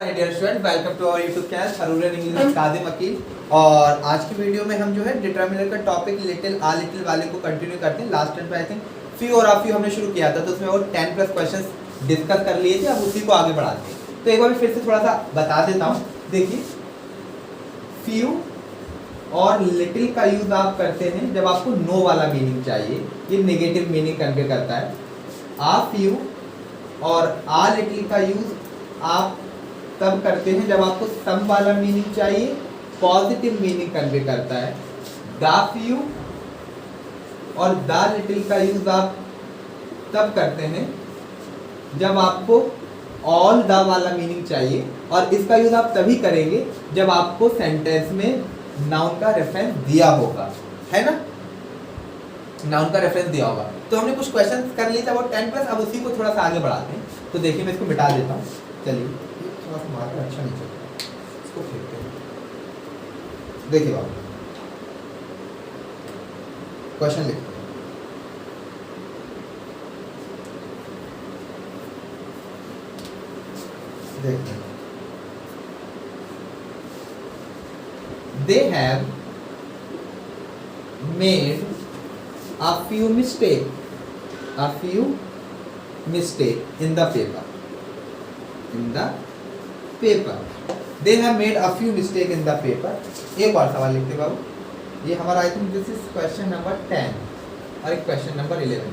Dear student, welcome to our YouTube channel हरूरल English Kadim Aqeel. और आज की वीडियो में हम जो है डिटर्मिनर का टॉपिक लिटिल वाले को कंटिन्यू करते हैं। लास्ट टाइम पे आई थिंक फ्यू और आफ्यू हमने शुरू किया था, तो उसमें वो 10 प्लस क्वेश्चंस डिस्कस कर लिए थे। अब उसी को आगे बढ़ाते हैं। तो एक बार फिर से थोड़ा सा बता देता हूँ। देखिए, फ्यू और लिटिल का यूज आप करते हैं जब आपको नो वाला मीनिंग चाहिए, ये नेगेटिव मीनिंग कन्वे करता है। आ फ्यू और आ लिटिल का यूज आप तब करते हैं जब आपको सम वाला मीनिंग चाहिए, पॉजिटिव मीनिंग कन्वे करता है। द फ्यू और द लिटिल का यूज आप तब करते हैं जब आपको ऑल द वाला मीनिंग चाहिए, और इसका यूज आप तभी करेंगे जब आपको सेंटेंस में नाउन का रेफरेंस दिया होगा, है ना। नाउन का रेफरेंस दिया होगा। तो हमने कुछ क्वेश्चन कर लिए थे अबाउट 10 प्लस। अब उसी को थोड़ा सा आगे बढ़ाते हैं। तो देखिए, मैं इसको मिटा देता हूँ। चलिए, थोड़ा सा मार्कर अच्छा नहीं चल रहा, इसको फेंकते हैं। देखिए बाबू, क्वेश्चन लिखो। देखिए, they have made a few mistake in the paper. They have made a few mistake in the paper. एक और सवाल लिखते बाबू। ये हमारा I think this is question number 10 और एक क्वेश्चन नंबर 11।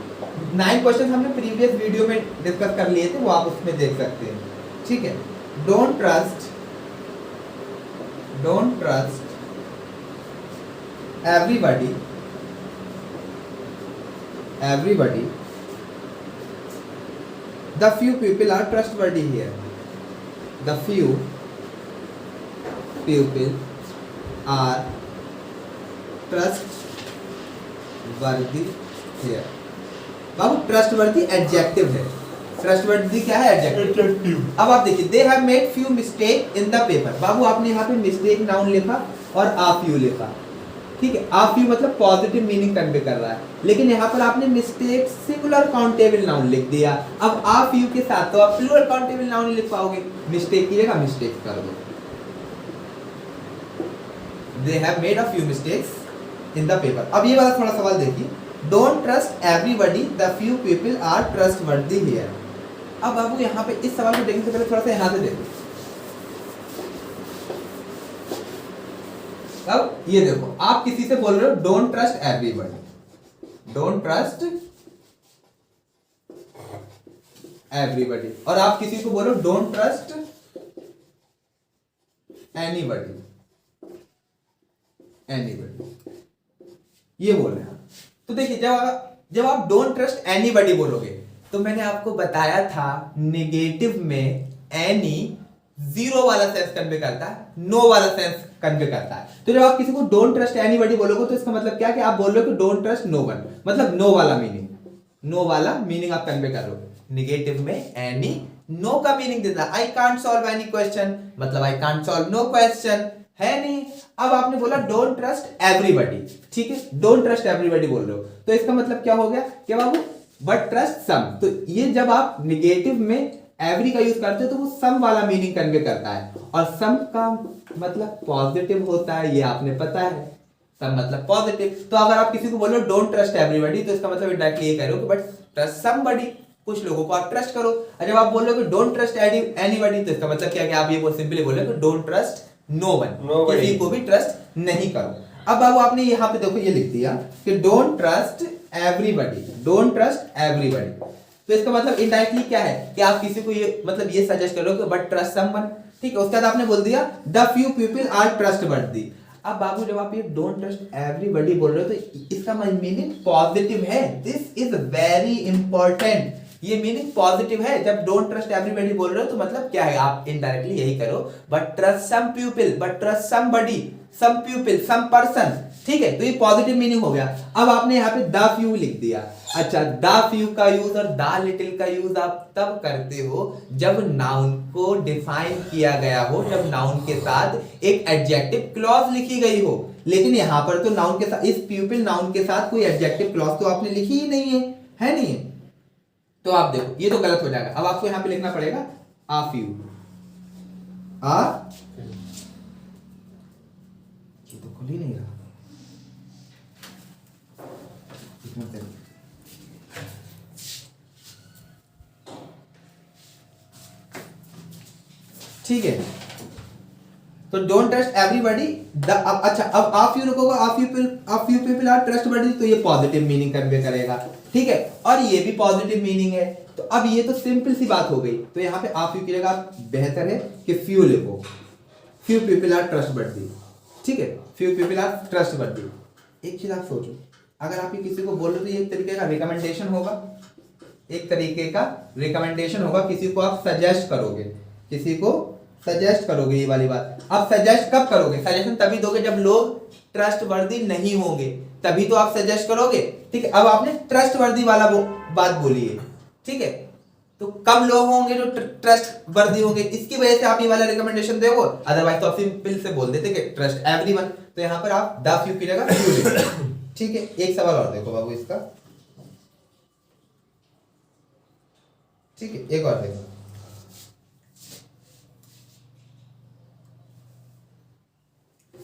9 क्वेश्चन हमने प्रीवियस वीडियो में डिस्कस कर लिए थे, वो आप उसमें देख सकते हैं। ठीक है। Don't trust everybody the few people are trustworthy here. The few people are trustworthy here. बाबू, ट्रस्टवर्दी एडजेक्टिव है। ट्रस्टवर्दी क्या है? एडजेक्टिव। अब आप देखिए, they have made few mistake in the paper. बाबू, आपने यहाँ पे मिस्टेक नाउन लिखा और आ फ्यू लिखा, ठीक है। आ फ्यू मतलब पॉजिटिव मीनिंग कन्वे कर रहा है, लेकिन यहाँ पर आपने मिस्टेक सिंगुलर काउंटेबल नाउन लिख दिया। अब आ फ्यू के साथ तो आप प्लूरल काउंटेबल नाउन लिख पाओगे। मिस्टेक की जगह मिस्टेक कर दो। They have made a few mistakes in the paper. अब ये वाला थोड़ा सवाल देखिए, don't trust everybody, the few people are trustworthy here. अब बाबू, यहाँ पे इस सवाल को देखने से पहले थोड़ा सा यहाँ से देखो। अब ये देखो, आप किसी से बोल रहे हो डोंट ट्रस्ट एवरीबॉडी, और आप किसी को बोलो डोंट ट्रस्ट एनीबॉडी, ये बोल रहे हैं। तो देखिए, जब आप डोंट ट्रस्ट एनीबॉडी बोलोगे, तो मैंने आपको बताया था नेगेटिव में एनी जीरो वाला सेंस कन्वे करता है, नो वाला सेंस कन्वे करता है। तो जब आप किसी को डोंट ट्रस्ट एनीबॉडी बोलोगे, तो इसका मतलब क्या है कि आप बोल रहे हो कि डोंट ट्रस्ट नो वन, मतलब नो वाला मीनिंग आप कन्वे कर रहे हो। नेगेटिव में एनी नो का मीनिंग देता है। I can't solve any question, मतलब I can't solve no question, है नहीं। अब आपने बोला डोंट ट्रस्ट एवरीबॉडी, ठीक है, डोंट ट्रस्ट एवरीबॉडी बोल रहे हो, तो इसका मतलब क्या हो गया क्या बाबू? बट ट्रस्ट सम। तो ये जब आप निगेटिव में एवरी का यूज करते हो, तो वो सम वाला मीनिंग कन्वे करता है, और सम का मतलब पॉजिटिव होता है, ये आपने पता है। सम मतलब पॉजिटिव। तो अगर आप किसी को बोलो डोंट ट्रस्ट एवरीबॉडी, तो इसका मतलब डायरेक्टली ये कह रहे हो कि बट ट्रस्ट समबडी, कुछ लोगों को आप ट्रस्ट करो। और जब आप बोल रहे हो कि डोंट ट्रस्ट एनीबॉडी, तो इसका मतलब क्या है कि आप ये सिंपली बोल रहे हो कि डोंट ट्रस्ट नो वन, किसी को भी ट्रस्ट नहीं करो। अब बाबू, आपने यहाँ पे देखो ये लिख दिया कि डोंट ट्रस्ट एवरीबॉडी, तो इसका मतलब इनडायरेक्टली क्या है कि आप किसी को ये मतलब ये सजेस्ट करो कि बट ट्रस्ट समवन, ठीक है। उसके बाद आपने बोल दिया the few people are trustworthy. अब बाबू, जब आप ये डोंट ट्रस्ट एवरीबॉडी बोल रहे हो, तो इसका मीनिंग पॉजिटिव है। दिस इज वेरी इंपॉर्टेंट, ये मीनिंग पॉजिटिव है। जब डोंट ट्रस्ट एवरीबॉडी बोल रहे हो, तो मतलब क्या है, आप इनडायरेक्टली यही करो, but trust some people, but trust somebody, some people, some person, ठीक है। तो ये पॉजिटिव मीनिंग हो गया। अब आपने यहाँ पे द फ्यू लिख दिया। अच्छा, द फ्यू का यूज और द लिटिल का यूज आप तब करते हो जब नाउन को डिफाइन किया गया हो, जब नाउन के साथ एक एडजेक्टिव क्लॉज लिखी गई हो। लेकिन यहाँ पर तो नाउन के साथ, इस पीपल नाउन के साथ कोई एडजेक्टिव क्लॉज तो आपने लिखी ही नहीं है नहीं। तो आप देखो, ये तो गलत हो जाएगा। अब आपको यहाँ पे लिखना पड़ेगा आ फ्यू, ये तो खुल ही नहीं रहा। ठीक है, तो डोंट ट्रस्ट एवरीबॉडी अच्छा अब आप यू रखोगे आप यू पीपल आर ट्रस्टवर्दी, तो ये पॉजिटिव मीनिंग कन्वे करेगा। ठीक है, और ये भी पॉजिटिव मीनिंग है, तो अब ये तो सिंपल सी बात हो गई। तो यहाँ पे आप यू की जगह बेहतर है कि फ्यू लिखो, फ्यू पीपल आर ट्रस्टवर्दी। ठीक है, फ्यू पीपल आर ट्रस्टवर्दी। एक चीज आप सोचो, अगर आप ये किसी को बोल रहे हो तो ये एक तरीके का रिकमेंडेशन होगा, एक तरीके का रिकमेंडेशन होगा, किसी को आप सजेस्ट करोगे, किसी को सजेस्ट करोगे। ये वाली बात आप सजेस्ट कब करोगे? सजेशन तभी दोगे जब लोग ट्रस्टवर्दी नहीं होंगे, तभी तो आप सजेस्ट करोगे। ठीक है, अब आपने ट्रस्टवर्दी वाला बात बोली है। ठीक है, तो कब लोग होंगे जो ट्रस्टवर्दी होंगे, इसकी वजह से आप ये वाला रिकमेंडेशन दोगे। अदरवाइज तो आप सिंपल से बोल देते कि ट्रस्ट एवरीवन, तो यहाँ पर आप द फ्यू की जगह फ्यू लिखो। ठीक है, एक सवाल और देखो बाबू इसका। ठीक है, एक और देखो,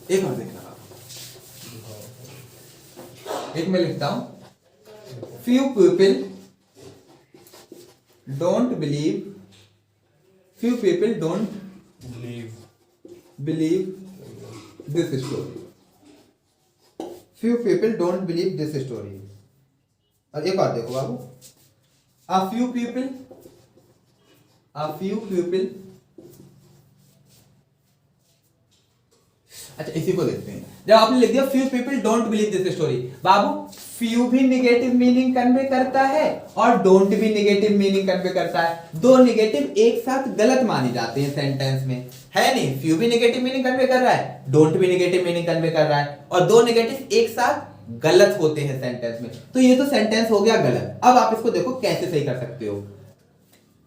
एक और देखना। एक मैं लिखता हूं, few people don't believe, few people don't believe this story, few people don't believe this story. और एक और देखो बाबू, a few people अच्छा इसी को देखते हैं। जब आपने लिख दिया few people don't believe this story, Babu few भी निगेटिव मीनिंग कन्वे करता है और डोंट भी निगेटिव मीनिंग कन्वे करता है। दो निगेटिव एक साथ गलत माने जाते हैं सेंटेंस में, है नहीं? फ्यू भी निगेटिव मीनिंग कन्वे कर रहा है, डोंट भी निगेटिव मीनिंग कन्वे कर रहा है, और दो निगेटिव एक साथ गलत होते हैं सेंटेंस में, तो ये तो सेंटेंस हो गया गलत। अब आप इसको देखो कैसे सही कर सकते हो।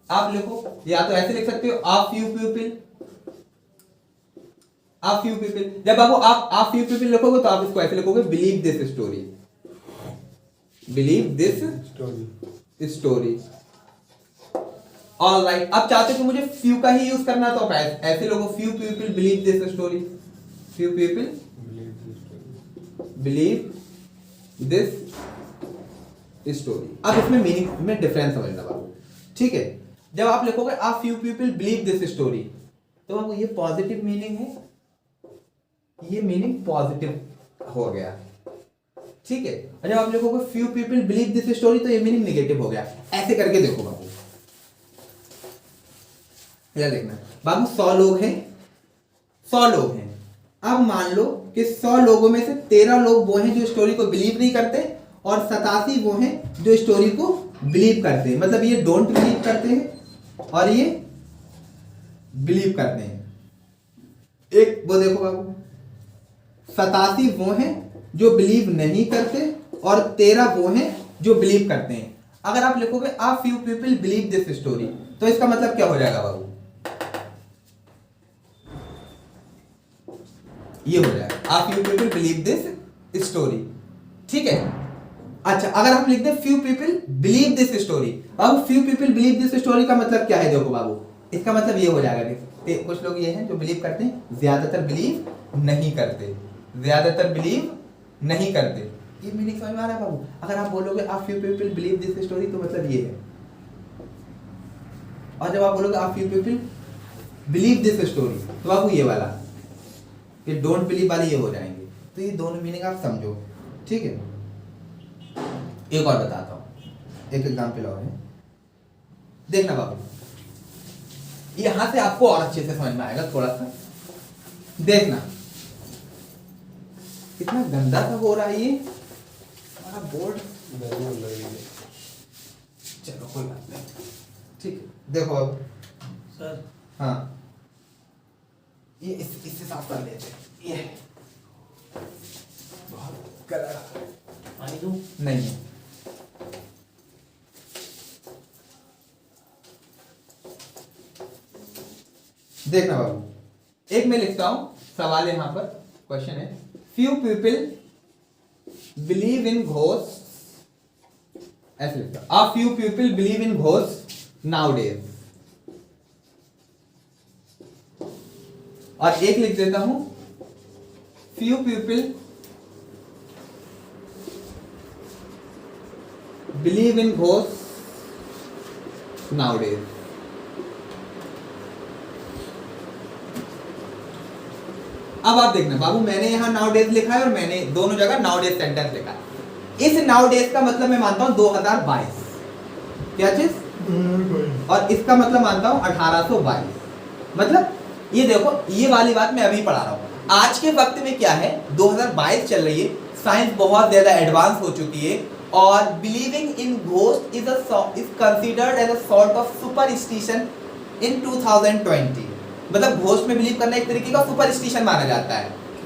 आप लिखो, या तो ऐसे लिख सकते हो, आ फ्यू पीपल, आ फ्यू पीपल। जब बाबू आप आ फ्यू पीपल लिखोगे तो आप इसको ऐसे लिखोगे, believe this story, believe this story. Alright, आप चाहते हो कि मुझे फ्यू का ही यूज करना, तो आप ऐसे लोगों, few people believe this story, few people believe this story. अब इसमें मीनिंग में डिफरेंस समझना बाबू। ठीक है, जब आप लिखोगे आ few people believe this story, तो बाबू ये पॉजिटिव मीनिंग है, ये मीनिंग पॉजिटिव हो गया। ठीक है, और जब आप लिखोगे few people believe this story, तो ये मीनिंग नेगेटिव हो गया। ऐसे करके देखो बाबू, क्या देखना बाबू, 100 लोग हैं, 100 लोग हैं। अब मान लो कि 100 लोगों में से 13 लोग वो हैं जो स्टोरी को बिलीव नहीं करते, और 87 वो हैं जो स्टोरी को बिलीव करते हैं। मतलब ये डोंट बिलीव करते हैं और ये बिलीव करते हैं। एक वो देखो बाबू, 87 वो हैं जो बिलीव नहीं करते और 13 वो हैं जो बिलीव करते हैं। अगर आप लिखोगे आ few people believe this story, तो इसका मतलब क्या हो जाएगा बाबू? ये हो जाएगा a few people believe this story. ठीक है, अच्छा अगर आप लिख दे few people believe this story, अब few people believe this story का मतलब क्या है? देखो बाबू, इसका मतलब ये हो जाएगा कि कुछ लोग ये हैं जो बिलीव करते हैं, ज्यादातर बिलीव नहीं करते, ज्यादातर बिलीव नहीं करते। ये मीनिंग समझ में आ रहा है बाबू? अगर आप बोलोगे आ few people believe this story, तो मतलब ये है। और जब आप बोलोगे आ few people believe this story, तो बाबू ये वाला, ये डोंट बिलीव वाले ये हो जाएंगे। तो ये दोनों मीनिंग आप समझो। ठीक है, एक और बताता हूं, एक एग्जाम्पल और है, देखना बाबू, यहां से आपको और अच्छे से समझ में आएगा। थोड़ा सा देखना, कितना गंदा सा हो रहा है ये हमारा बोर्ड। चलो कोई बात नहीं, ठीक है। देखो अब सर, हाँ, ये इससे साफ कर लेते हैं। ये बहुत कलर पानी दूं? नहीं है। देखना बाबू, एक मैं लिखता हूं सवाल, यहां पर क्वेश्चन है, few people believe in ghost, ऐसे लिखता हूं, आ few people believe in ghost now days. और एक लिख देता हूं few people believe in ghosts nowadays. अब आप देखना बाबू, मैंने यहाँ नाउडेज लिखा है और मैंने दोनों जगह नाउडेज सेंटेंस लिखा है। इस नाउडेज का मतलब मैं मानता हूँ 2022, क्या चीज, और इसका मतलब मानता हूँ 1822। मतलब ये देखो, ये वाली बात मैं अभी पढ़ा रहा हूँ। आज के वक्त में क्या है, 2022 चल रही है, साइंस बहुत ज्यादा एडवांस हो चुकी है और believing in ghost is considered as a sort of superstition in 2020। मतलब घोस्ट में बिलीव करना एक तरीके का सुपरस्टिशन माना जाता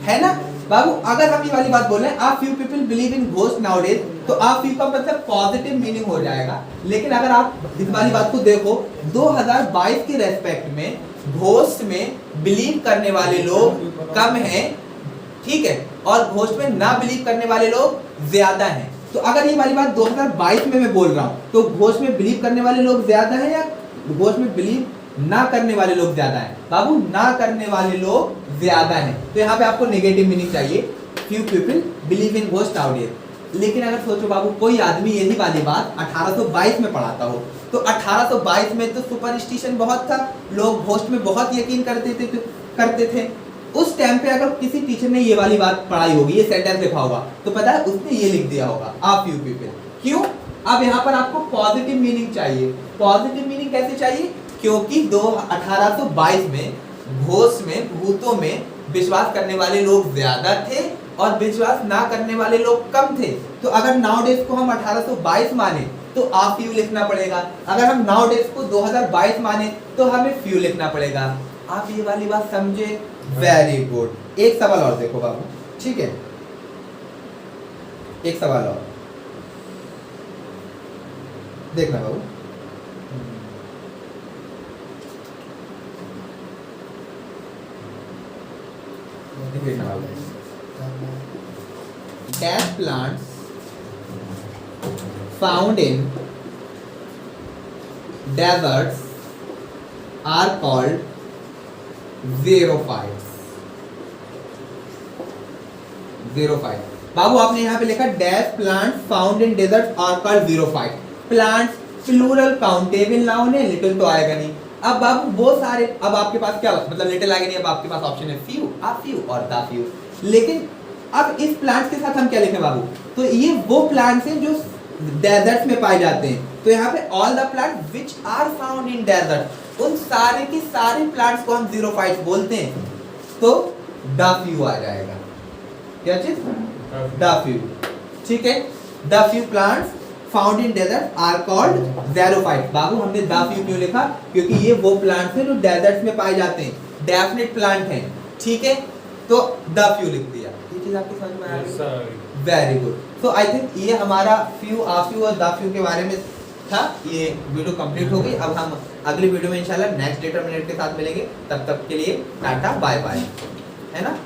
है ना बाबू। अगर हम ये वाली बात बोल रहे हैं, आप few people believe in ghost nowadays, तो आप फ्यू का मतलब पॉजिटिव मीनिंग हो जाएगा। लेकिन अगर आप इस वाली बात को देखो, 2022 के रेस्पेक्ट में घोस्ट में बिलीव करने वाले लोग कम हैं, ठीक है, और घोस्ट में ना बिलीव करने वाले लोग ज्यादा हैं। तो अगर ये वाली बात 2022 में मैं बोल रहा हूँ, तो घोस्ट में बिलीव करने वाले लोग ज्यादा हैं या घोस्ट में बिलीव ना करने वाले लोग ज्यादा हैं? बाबू, ना करने वाले लोग ज्यादा हैं। तो यहाँ पे आपको नेगेटिव मीनिंग चाहिए, few people believe in ghost nowadays. लेकिन अगर सोचो बाबू, कोई आदमी यही वाली बात 1822 में पढ़ाता हो, तो 1822 में तो सुपरस्टिशन बहुत था, लोग घोस्ट में बहुत यकीन करते थे। उस टाइम पे अगर किसी टीचर ने ये वाली बात पढ़ाई होगी, ये सेंटेंस लिखा होगा, तो पता है उसने ये लिख दिया होगा, आप फ्यू पीपल। क्यों? अब यहाँ पर आपको पॉजिटिव मीनिंग चाहिए। पॉजिटिव मीनिंग कैसे चाहिए? क्योंकि 1822 में घोस्ट में, भूतों में विश्वास करने वाले लोग ज्यादा थे और विश्वास ना करने वाले लोग कम थे। तो अगर नाउडेज को हम 1822 माने तो आप फ्यू लिखना पड़ेगा, अगर हम नाउडेज को 2022 माने तो हमें फ्यू लिखना पड़ेगा। आप ये वाली बात समझे? Very good. एक सवाल और देखो बाबू, ठीक है, एक सवाल और देखना बाबू। Dash plants found in deserts are called xerophytes. बाबू आपने यहाँ पे लिखा dash plants found in desert are called xerophytes. Plants plural countable noun है, लिटिल तो आएगा नहीं। अब बाबू वो सारे, अब आपके पास क्या मतलब लिटिल आएगा नहीं, अब आपके पास ऑप्शन है फ्यू, आ फ्यू और द फ्यू। लेकिन अब इस प्लांट्स के साथ हम क्या लिखें बाबू? तो ये वो प्लांट्स हैं जो डेजर्ट्स में पाए जाते हैं। तो यहाँ पे all the plant which are found in desert, उन सारे के सारे प्लांट्स को हम xerophytes बोलते हैं। तो द फ्यू आ जाएगा, क्या चीज? द फ्यू, ठीक है। The few plants found in desert are called xerophytes। बाबू हमने द फ्यू क्यों लिखा? क्योंकि ये वो प्लांट्स हैं जो डेजर्ट्स में पाए जाते हैं, डेफिनेट प्लांट हैं, ठीक है। तो द फ्यू लिख दिया। ये चीज आपकी समझ में आ रही? Very good. So I think ये हमारा फ्यू, आ फ्यू और द फ्यू के बारे में था। ये वीडियो कंप्लीट हो गई। अब हम अगली वीडियो में इंशाल्लाह नेक्स्ट डिटरमिनेंट के साथ मिलेंगे। तब तक के लिए टाटा बाय बाय, है ना।